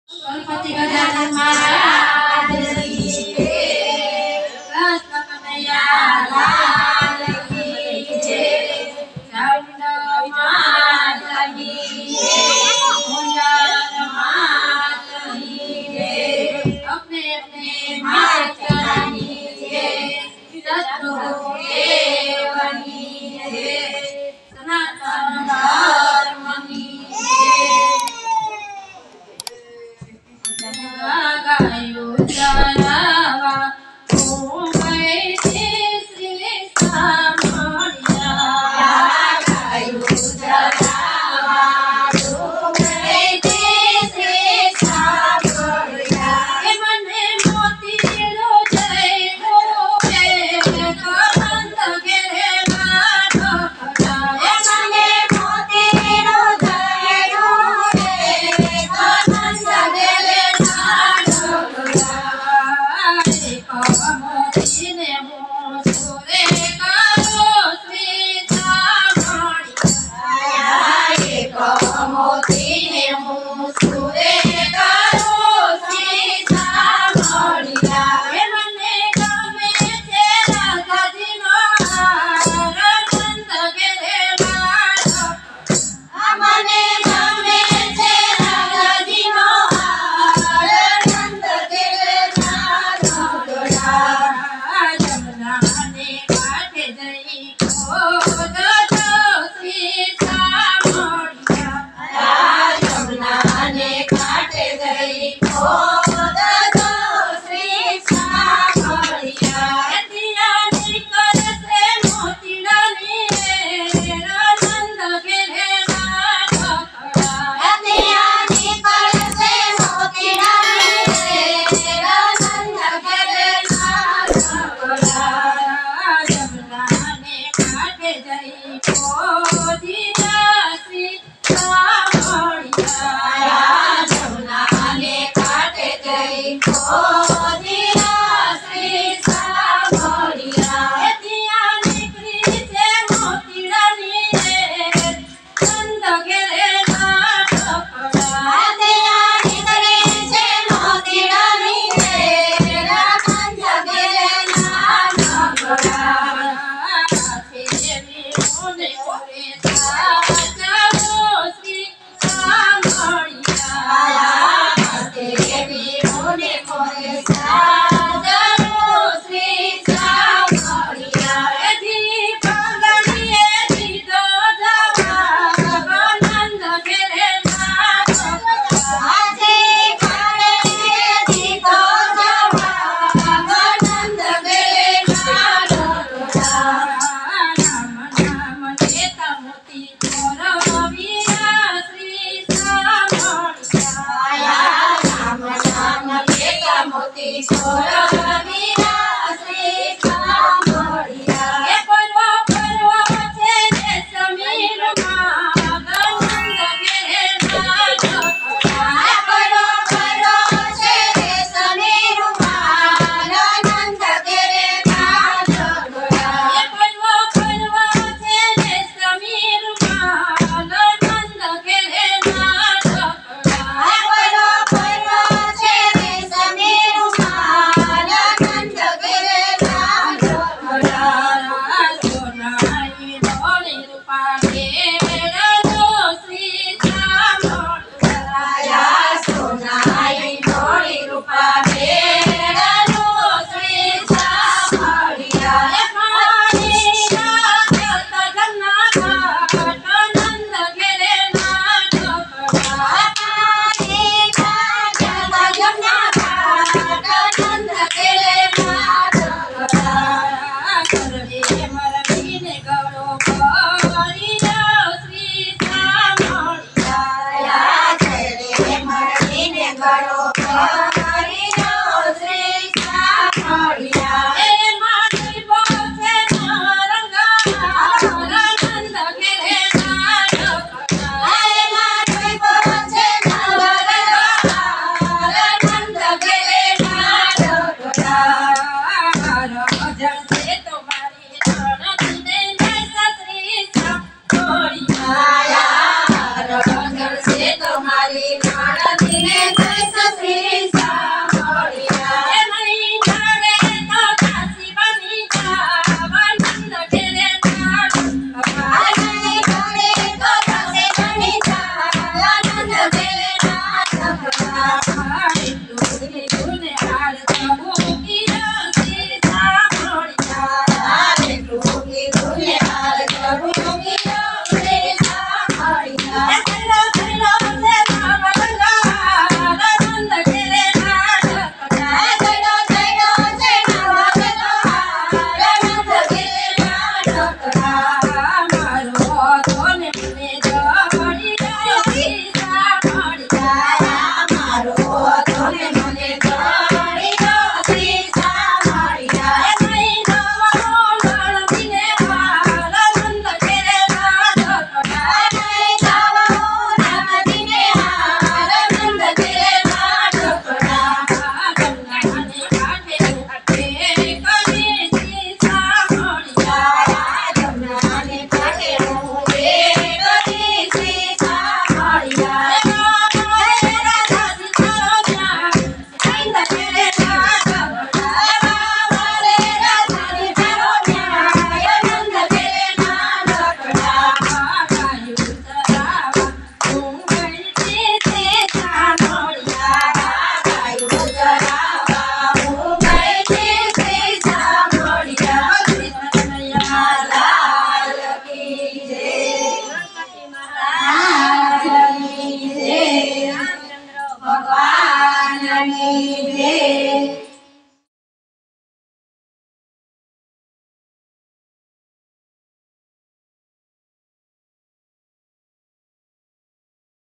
ગણપતિ ગજાનન મહારાજની જય, કૃષ્ણ કનૈયા લાલ કી જય, ચામુંડા માતની જય, ભોળાનાથ માતની જય, अपने अपने माताની જય, સદગુરુદેવની જય, સનાતન ધર્મની જય। ગાયો ચરાવા શ્રી સામળિયા, ગાયો ચરાવા શ્રી સામળિયા, એ મને મોતીડો જયડો એ કમંદ ઘેરે માધો ખડા, એ મને મોતીડો જયડો એ કમંદ ઘેરે માધો ખડા, કમોતીને મોસુરે કરો શ્રી સામળિયા, કમોતીને મોસુરે કરો શ્રી સામળિયા, એ મને ગમે છે રાધાજીનો હાર, નંદ ઘેરે માધો, મને ગમે છે રાધાજીનો હાર, નંદ ઘેરે માધો ગોળા, જમનાને કાંઠે જઈ ખોદતો શ્રી સામળિયા, જમનાને કાંઠે જઈ ખોદતો શ્રી સામળિયા, ત્યાં નીકળશે મોતીડાની રેલ, નંદ ઘેરે માધો ખડા, ત્યાં નીકળશે મોતીડાની રેલ, નંદ ઘેરે માધો ખડા, જમનાને કાંઠે જઈ ખોદીના શ્રી સામળિયા, જમનાને કાંઠે જઈ ખોદીના શ્રી સામળિયા, ત્યાં નીકળી છે મોતીડાની રેલ, નંદ ઘેરે માધો ખડા, ત્યાં નીકળી છે મોતીડાની રેલ, નંદ ઘેરે માધો ખડા, વીરોને કરે સાજવો શ્રી સામળિયા, વીરોને કરે સાજવો શ્રી સામળિયા, જી પાંગળીએ દીધો જવાબ, નંદ ઘેરે માધો ખડા, જી પાંગળીએ દીધો જવાબ, નંદ ઘેરે માધો ખડા, રામ નામ લેતા મોતી ચોરવિયા શ્રી સામળિયા, રામ નામ લેતા મોતી ચોરવિયા